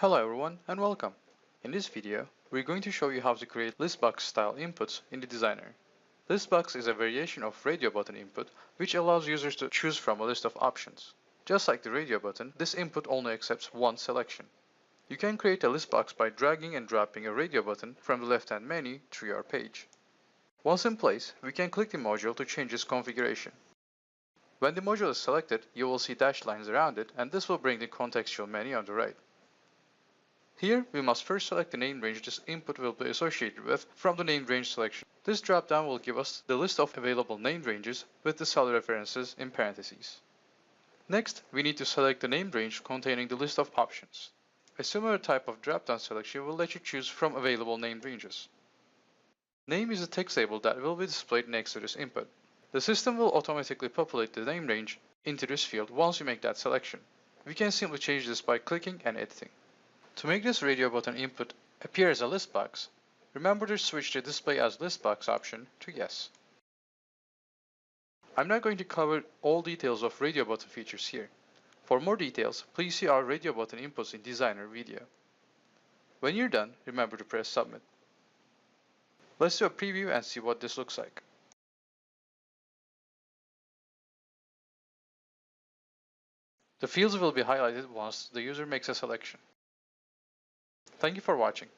Hello everyone and welcome. In this video, we're going to show you how to create listbox style inputs in the designer. Listbox is a variation of radio button input which allows users to choose from a list of options. Just like the radio button, this input only accepts one selection. You can create a listbox by dragging and dropping a radio button from the left-hand menu through your page. Once in place, we can click the module to change its configuration. When the module is selected, you will see dashed lines around it, and this will bring the contextual menu on the right. Here, we must first select the name range this input will be associated with from the named range selection. This dropdown will give us the list of available named ranges with the cell references in parentheses. Next, we need to select the named range containing the list of options. A similar type of dropdown selection will let you choose from available named ranges. Name is a text label that will be displayed next to this input. The system will automatically populate the name range into this field once you make that selection. We can simply change this by clicking and editing. To make this radio button input appear as a list box, remember to switch the display as list box option to yes. I'm not going to cover all details of radio button features here. For more details, please see our radio button inputs in Designer video. When you're done, remember to press submit. Let's do a preview and see what this looks like. The fields will be highlighted once the user makes a selection. Thank you for watching.